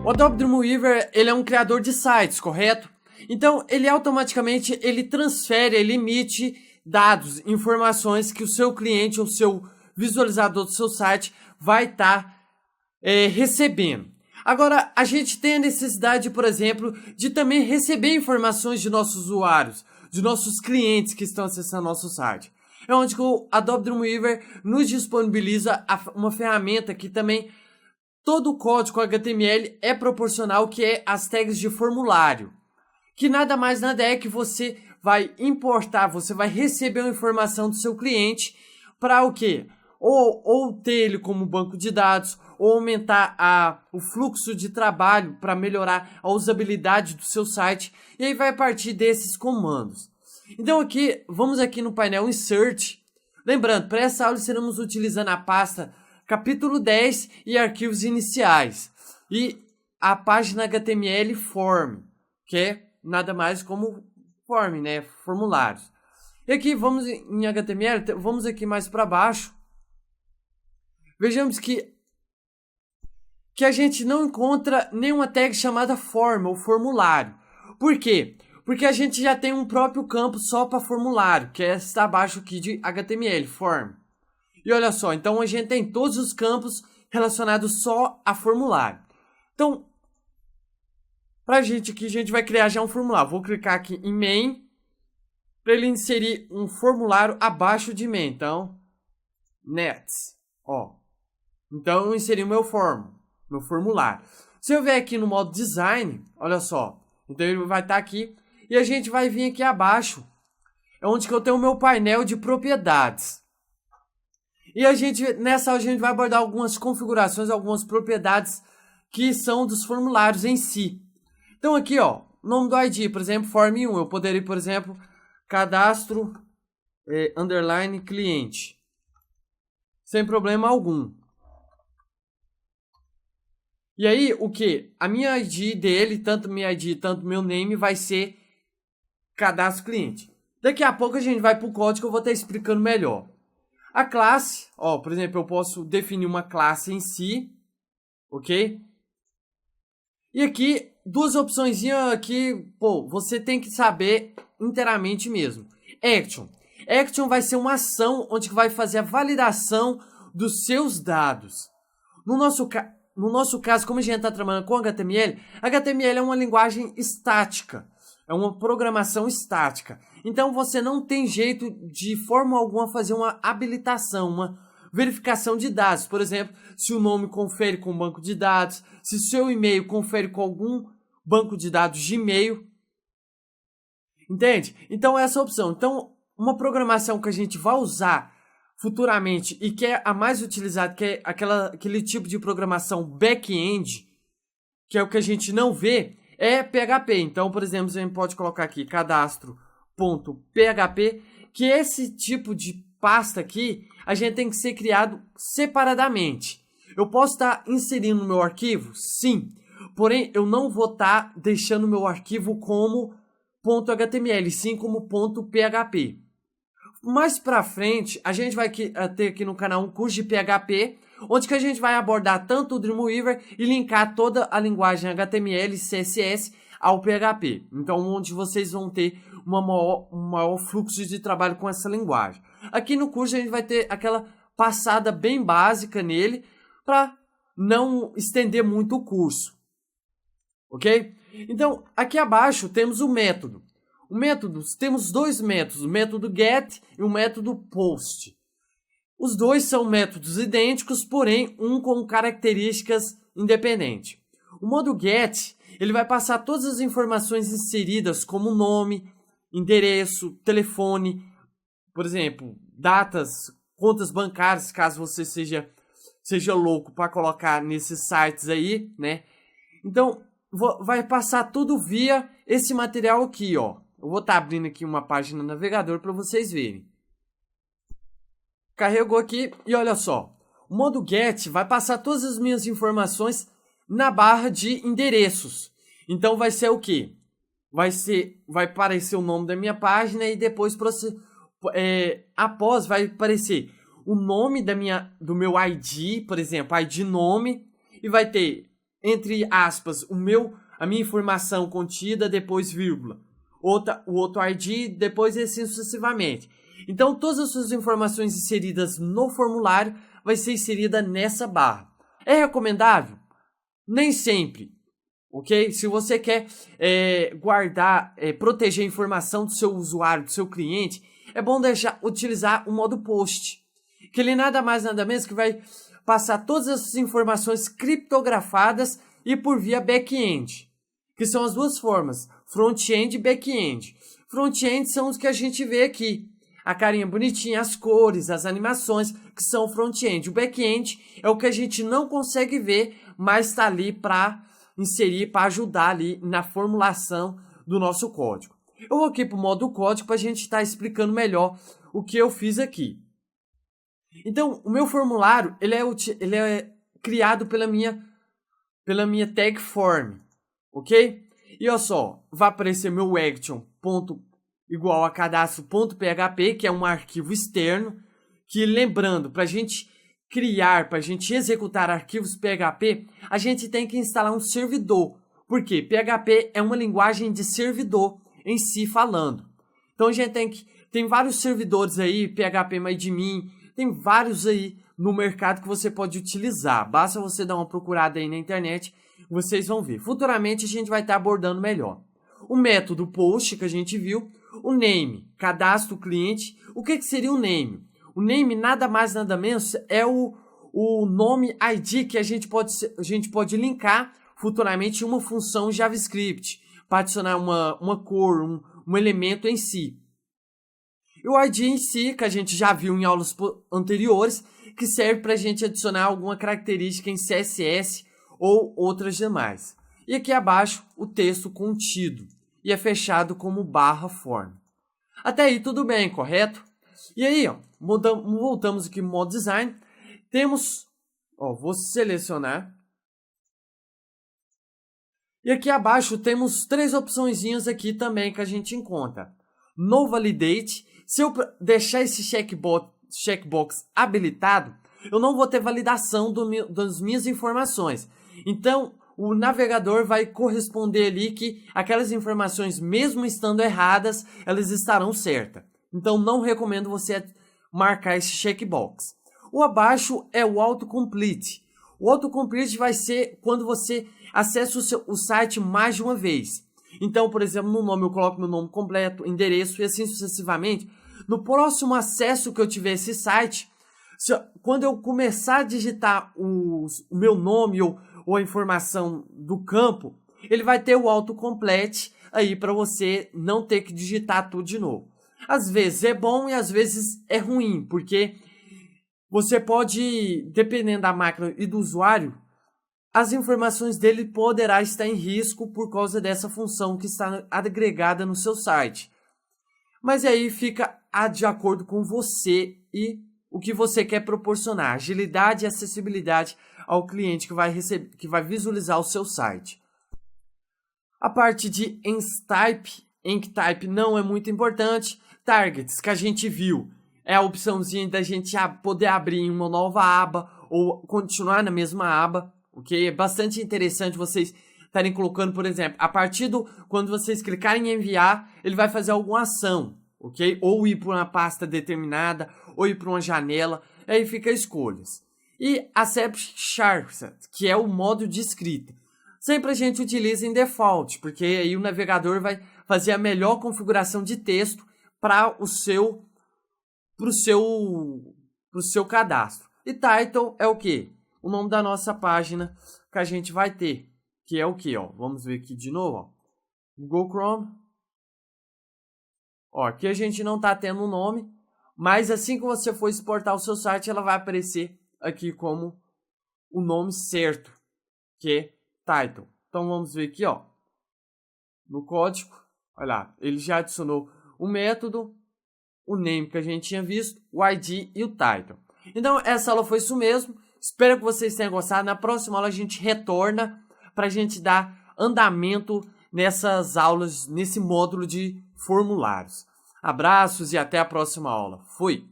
O Adobe Dreamweaver, ele é um criador de sites, correto? Então, ele automaticamente transfere, ele emite dados, informações que o seu cliente ou seu visualizador do seu site vai estar recebendo. Agora, a gente tem a necessidade, por exemplo, de também receber informações de nossos usuários, de nossos clientes que estão acessando nosso site. É onde o Adobe Dreamweaver nos disponibiliza uma ferramenta que também todo o código HTML é proporcional, que é as tags de formulário. Que nada mais nada é que você vai importar, você vai receber uma informação do seu cliente para o quê? Ou ter ele como banco de dados, ou aumentar o fluxo de trabalho para melhorar a usabilidade do seu site. E aí vai partir desses comandos. Então aqui, vamos aqui no painel Insert. Lembrando, para essa aula estaremos utilizando a pasta capítulo 10 e arquivos iniciais. E a página HTML Form, que é nada mais como form, né? Formulários. E aqui vamos em HTML, vamos aqui mais para baixo. Vejamos que a gente não encontra nenhuma tag chamada form ou formulário. Por quê? Porque a gente já tem um próprio campo só para formulário, que está abaixo aqui de HTML, form. E olha só, então a gente tem todos os campos relacionados só a formulário. Então, pra gente aqui, a gente vai criar já um formulário. Vou clicar aqui em main, para ele inserir um formulário abaixo de main. Então, next, ó. Então, eu inseri o meu formulário. Se eu vier aqui no modo design, olha só. Então, ele vai estar aqui. E a gente vai vir aqui abaixo. É onde que eu tenho o meu painel de propriedades. E nessa aula a gente vai abordar algumas configurações, algumas propriedades que são dos formulários em si. Então aqui, ó, nome do ID, por exemplo, form 1. Eu poderia, por exemplo, cadastro underline cliente. Sem problema algum. E aí, o que? A minha ID dele, tanto minha ID, tanto meu name, vai ser cadastro cliente. Daqui a pouco a gente vai para o código que eu vou estar explicando melhor. A classe, ó, por exemplo, eu posso definir uma classe em si, ok? E aqui, duas opções aqui, pô, você tem que saber inteiramente mesmo. Action. Action vai ser uma ação onde vai fazer a validação dos seus dados. No nosso caso, como a gente está trabalhando com HTML, HTML é uma linguagem estática. É uma programação estática. Então, você não tem jeito de forma alguma fazer uma habilitação, uma verificação de dados. Por exemplo, se o nome confere com um banco de dados, se seu e-mail confere com algum banco de dados de e-mail. Entende? Então, essa é a opção. Então, uma programação que a gente vai usar futuramente e que é a mais utilizada, que é aquele tipo de programação back-end, que é o que a gente não vê, é PHP. Então, por exemplo, a gente pode colocar aqui cadastro.php, que esse tipo de pasta aqui, a gente tem que ser criado separadamente. Eu posso estar inserindo no meu arquivo? Sim. Porém, eu não vou estar deixando o meu arquivo como .html, sim como .php. Mais pra frente, a gente vai ter aqui no canal um curso de PHP, onde que a gente vai abordar tanto o Dreamweaver e linkar toda a linguagem HTML e CSS ao PHP. Então, onde vocês vão ter um maior fluxo de trabalho com essa linguagem. Aqui no curso a gente vai ter aquela passada bem básica nele, para não estender muito o curso. Ok? Então, aqui abaixo temos o método. Temos dois métodos, o método get e o método post. Os dois são métodos idênticos, porém um com características independentes. O modo get, ele vai passar todas as informações inseridas, como nome, endereço, telefone, por exemplo, datas, contas bancárias, caso você seja louco para colocar nesses sites aí, né? Então, vai passar tudo via esse material aqui, ó. Eu vou estar abrindo aqui uma página no navegador para vocês verem. Carregou aqui e olha só. O modo get vai passar todas as minhas informações na barra de endereços. Então vai ser o quê? Vai aparecer o nome da minha página e depois após vai aparecer o nome do meu ID, por exemplo, ID nome, e vai ter entre aspas, a minha informação contida, depois vírgula. O outro ID, depois e assim sucessivamente. Então, todas as suas informações inseridas no formulário vai ser inserida nessa barra. É recomendável? Nem sempre, ok? Se você quer guardar, proteger a informação do seu usuário, do seu cliente, é bom utilizar o modo post, que ele nada mais nada menos que vai passar todas essas informações criptografadas e por via back-end, que são as duas formas, front-end e back-end. Front-end são os que a gente vê aqui, a carinha bonitinha, as cores, as animações, que são front-end. O back-end é o que a gente não consegue ver, mas está ali para inserir, para ajudar ali na formulação do nosso código. Eu vou aqui para o modo código para a gente estar explicando melhor o que eu fiz aqui. Então, o meu formulário ele é criado pela minha tag form, ok? E olha só, vai aparecer meu action igual a cadastro.php, que é um arquivo externo, que lembrando, para a gente criar, para a gente executar arquivos PHP, a gente tem que instalar um servidor. Por quê? PHP é uma linguagem de servidor em si falando. Então a gente tem vários servidores aí, PHPMyAdmin, tem vários aí no mercado que você pode utilizar. Basta você dar uma procurada aí na internet, vocês vão ver. Futuramente a gente vai estar abordando melhor. O método post que a gente viu, o name, cadastro cliente. O que seria o name? O name nada mais nada menos é o nome ID que a gente pode linkar futuramente uma função JavaScript para adicionar uma cor, um elemento em si. E o ID em si, que a gente já viu em aulas anteriores, que serve para a gente adicionar alguma característica em CSS ou outras demais. E aqui abaixo o texto contido e é fechado como /form. Até aí tudo bem, correto? E aí, ó, voltamos aqui no modo design. Temos, vou selecionar. E aqui abaixo temos 3 opçõezinhas aqui também que a gente encontra. No Validate, se eu deixar esse checkbox habilitado, eu não vou ter validação das minhas informações. Então, o navegador vai corresponder ali que aquelas informações, mesmo estando erradas, elas estarão certas. Então, não recomendo você marcar esse checkbox. O abaixo é o autocomplete. O autocomplete vai ser quando você acessa o site mais de uma vez. Então, por exemplo, no nome eu coloco meu nome completo, endereço e assim sucessivamente. No próximo acesso que eu tiver esse site, quando eu começar a digitar o meu nome ou a informação do campo, ele vai ter o autocomplete aí para você não ter que digitar tudo de novo. Às vezes é bom e às vezes é ruim, porque você pode, dependendo da máquina e do usuário, as informações dele poderá estar em risco por causa dessa função que está agregada no seu site. Mas aí fica de acordo com você e o que você quer proporcionar, agilidade e acessibilidade ao cliente que vai visualizar o seu site. A parte de Enctype não é muito importante. Targets, que a gente viu, é a opçãozinha da gente poder abrir em uma nova aba ou continuar na mesma aba, ok? É bastante interessante vocês estarem colocando, por exemplo, a partir quando vocês clicarem em enviar, ele vai fazer alguma ação, ok? Ou ir para uma pasta determinada, ou ir para uma janela, aí fica escolhas. E Accept Shortcut, que é o modo de escrita. Sempre a gente utiliza em default, porque aí o navegador vai fazer a melhor configuração de texto para o seu cadastro. E title é o quê? O nome da nossa página que a gente vai ter, que é o quê? Vamos ver aqui de novo. Google Chrome. Aqui a gente não está tendo um nome, mas assim que você for exportar o seu site, ela vai aparecer aqui como o nome certo, que é title. Então vamos ver aqui, no código. Olha lá, ele já adicionou o método, o name que a gente tinha visto, o ID e o title. Então essa aula foi isso mesmo. Espero que vocês tenham gostado. Na próxima aula a gente retorna para a gente dar andamento nessas aulas, nesse módulo de formulários. Abraços e até a próxima aula. Fui!